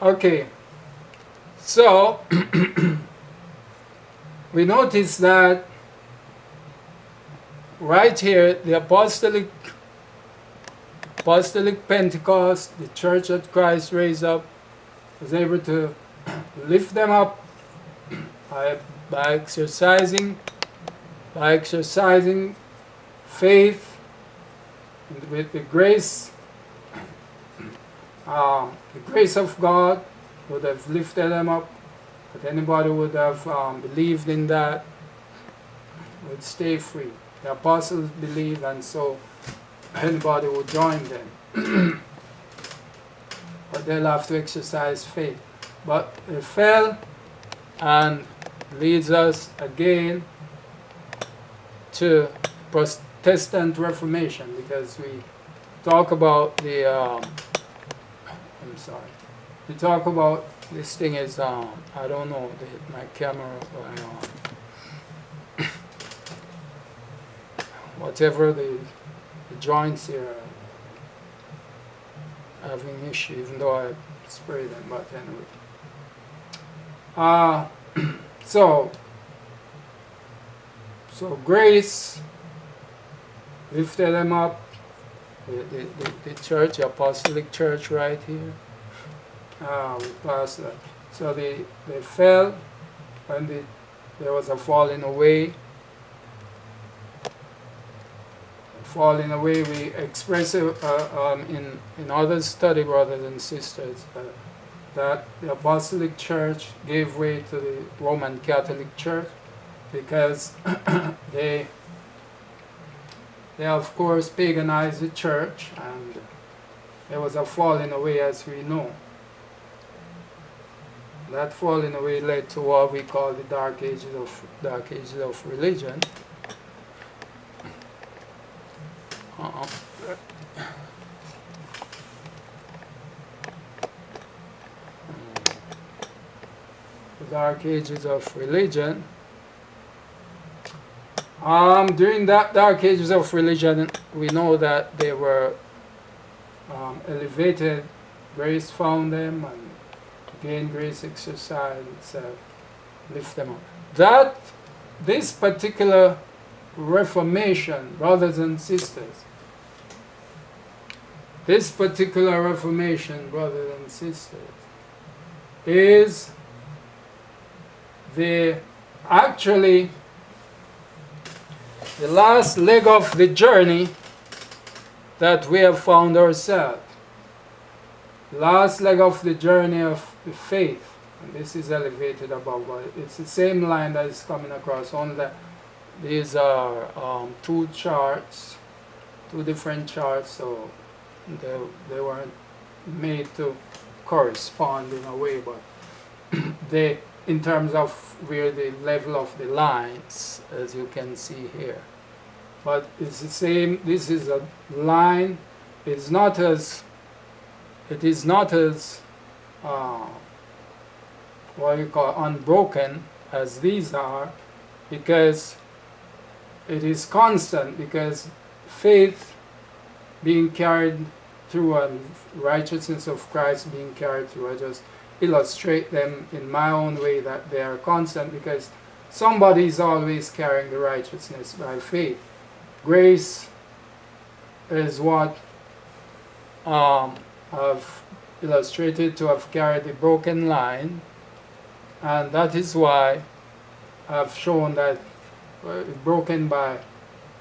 Okay, so we notice that right here, the apostolic Pentecost, the church that Christ raised up, was able to lift them up by exercising faith with the grace of God would have lifted them up. But anybody would have believed in that would stay free. The apostles believed, and so anybody would join them. But they'll have to exercise faith. But they fell, and leads us again to Protestant Reformation, because we talk about the we talk about this thing is I don't know, my camera whatever the joints here are having issue, even though I spray them, but anyway. So grace lifted them up, the church, the apostolic church right here. We passed that. So they fell when there was a falling away. Falling away, we express it in other study, brothers and sisters, that the apostolic church gave way to the Roman Catholic Church because they of course paganized the church, and there was a falling away, as we know. That falling away led to what we call the Dark Ages of religion. The Dark Ages of religion. During that Dark Ages of religion, we know that they were elevated. Grace found them, and again grace exercised itself, lift them up. This particular Reformation, brothers and sisters, is actually the last leg of the journey that we have found ourselves. Last leg of the journey of the faith. And this is elevated above, but it's the same line that is coming across. Only that these are two different charts, so they weren't made to correspond in a way, but they, in terms of where the level of the lines, as you can see here. But it's the same. This is a line. It is not as what you call unbroken as these are, because it is constant, because faith being carried through and righteousness of Christ being carried through. I just illustrate them in my own way that they are constant, because somebody is always carrying the righteousness by faith. Grace is what I've illustrated to have carried the broken line, and that is why I've shown that broken by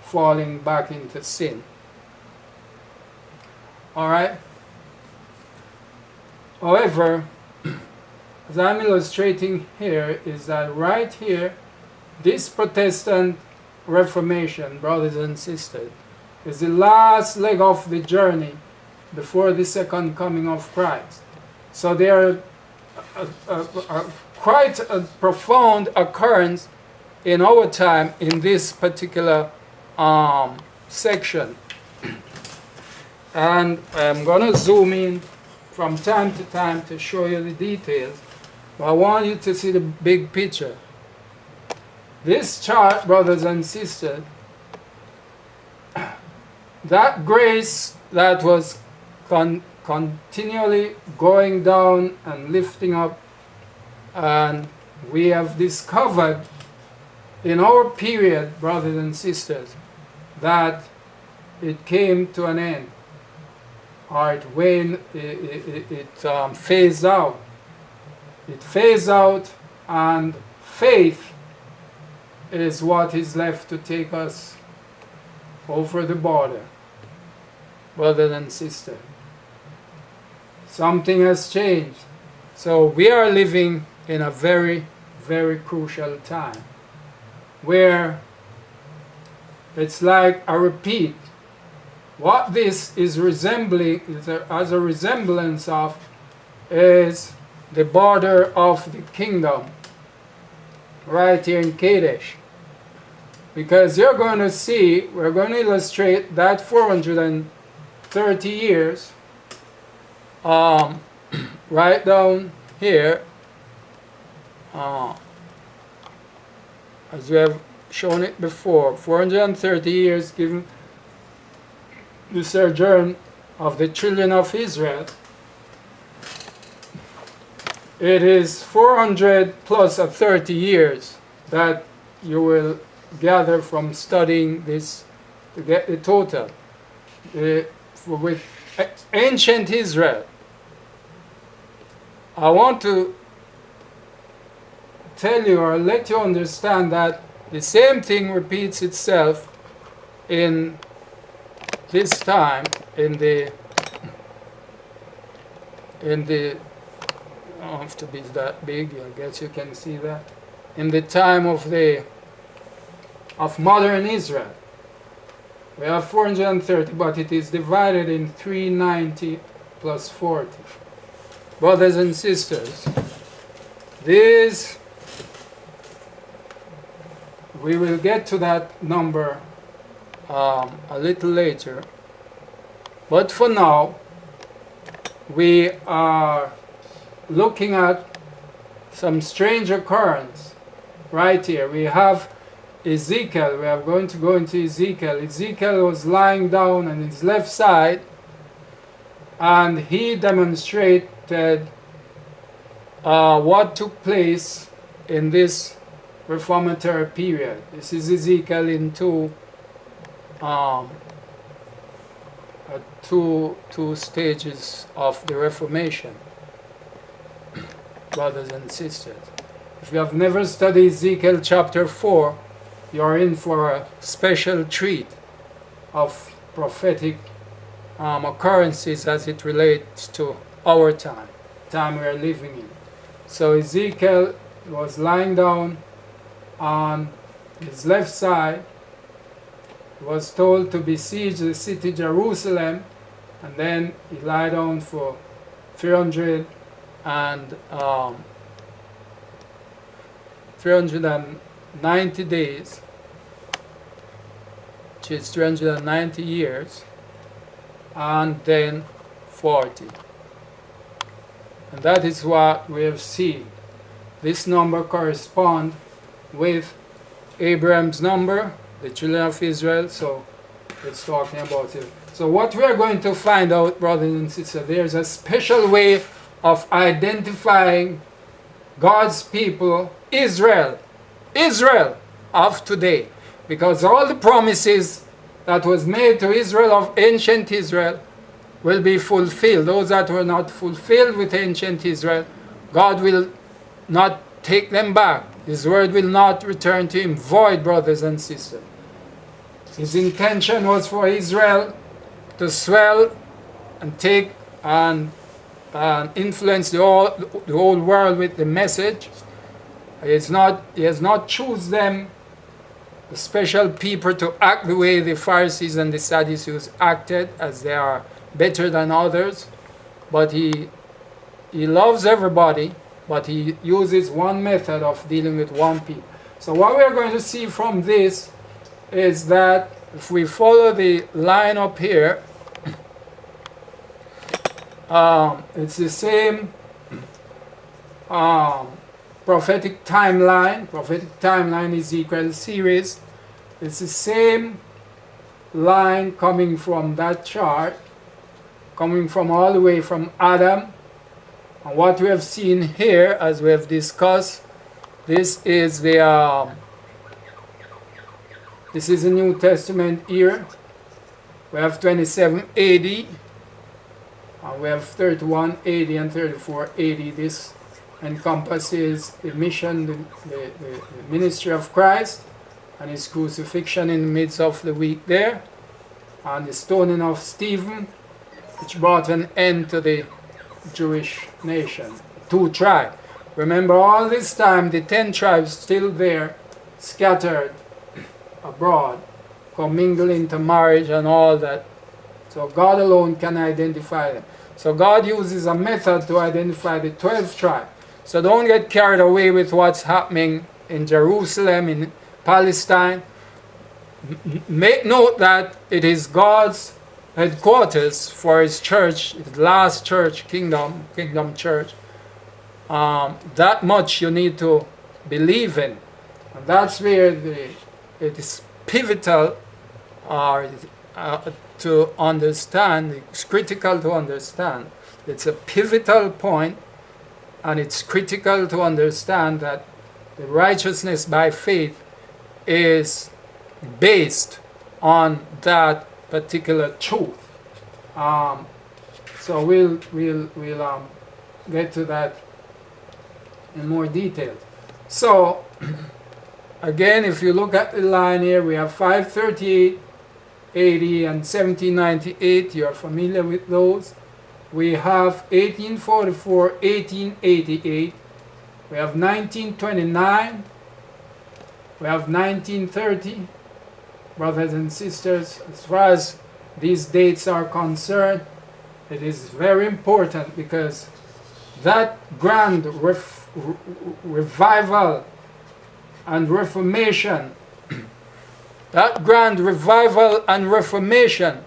falling back into sin. Alright? However, as I'm illustrating here, is that right here, this Protestant Reformation, brothers and sisters, is the last leg of the journey before the second coming of Christ. So there are quite a profound occurrence in our time in this particular section. And I'm going to zoom in from time to time to show you the details. But I want you to see the big picture. This chart, brothers and sisters, that grace that was continually going down and lifting up, and we have discovered in our period, brothers and sisters, that it came to an end, or it waned, it phased out. It phased out, and faith is what is left to take us over the border, brothers and sisters. Something has changed. So we are living in a very, very crucial time where it's like a repeat. What this is resembling, as a resemblance of, is the border of the kingdom right here in Kadesh. Because you're going to see, we're going to illustrate that 430 years right down here, as we have shown it before. 430 years given the sojourn of the children of Israel. It is 400 plus 30 years that you will gather from studying this to get the total. With ancient Israel, I want to tell you or let you understand that the same thing repeats itself in this time, in the I don't have to be that big, I guess you can see that, in the time of modern Israel. We have 430, but it is divided in 390 plus 40. Brothers and sisters, this, we will get to that number a little later. But for now, we are looking at some strange occurrence right here. We have Ezekiel. We are going to go into Ezekiel. Ezekiel was lying down on his left side, and he demonstrated what took place in this reformatory period. This is Ezekiel in two stages of the Reformation, brothers and sisters. If you have never studied Ezekiel chapter 4, you are in for a special treat of prophetic occurrences as it relates to our time we are living in. So Ezekiel was lying down on his left side. He was told to besiege the city Jerusalem, and then he lied down for 390 days, which is 390 years, and then 40. And that is what we have seen. This number corresponds with Abraham's number, the children of Israel, so it's talking about it. So what we are going to find out, brothers and sisters, there's a special way of identifying God's people, Israel of today. Because all the promises that was made to Israel of ancient Israel will be fulfilled. Those that were not fulfilled with ancient Israel, God will not take them back. His word will not return to him void, brothers and sisters. His intention was for Israel to swell and take and influence the whole world with the message. He has not chosen them, the special people, to act the way the Pharisees and the Sadducees acted, as they are better than others. But he loves everybody, but he uses one method of dealing with one people. So what we are going to see from this is that if we follow the line up here, it's the same prophetic timeline Ezekiel series. It's the same line coming from that chart, coming from all the way from Adam. And what we have seen here, as we have discussed, this is the New Testament here. We have 27 AD, and we have 31 AD and 34 AD. This encompasses the mission, the ministry of Christ, and his crucifixion in the midst of the week there, and the stoning of Stephen, which brought an end to the Jewish nation, 2 tribes. Remember, all this time the 10 tribes still there, scattered abroad, commingling to marriage and all that. So God alone can identify them. So God uses a method to identify the 12 tribes. So don't get carried away with what's happening in Jerusalem, in Palestine. Make note that it is God's headquarters for his church, his last church, kingdom church. That much you need to believe in. And that's where it is pivotal to understand. It's critical to understand. It's a pivotal point, and it's critical to understand that the righteousness by faith is based on that particular truth. So we'll get to that in more detail. So again, if you look at the line here, we have 538 AD and 1798. You are familiar with those. We have 1844, 1888. We have 1929. We have 1930. Brothers and sisters, as far as these dates are concerned, it is very important, because that grand revival and reformation, that grand revival and reformation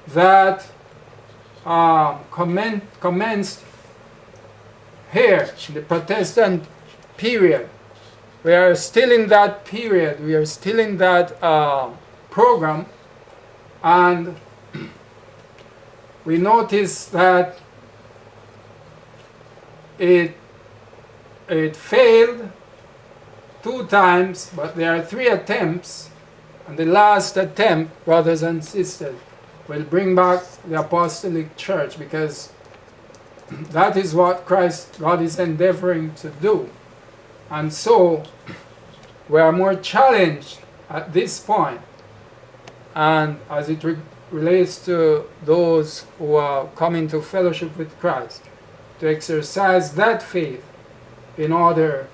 that commenced here in the Protestant period. We are still in that period. We are still in that program, and we notice that it failed 2 times, but there are 3 attempts, and the last attempt, brothers and sisters, will bring back the apostolic church, because that is what God is endeavoring to do. And so we are more challenged at this point, and as it relates to those who are coming to fellowship with Christ, to exercise that faith in order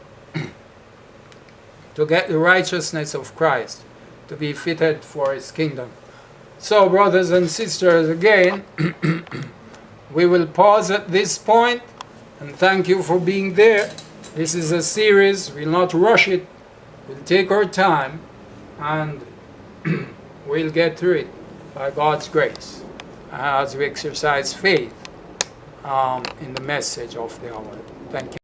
to get the righteousness of Christ, to be fitted for his kingdom. So, brothers and sisters, again, we will pause at this point, and thank you for being there. This is a series. We'll not rush it. We'll take our time, and we'll get through it by God's grace as we exercise faith in the message of the hour. Thank you.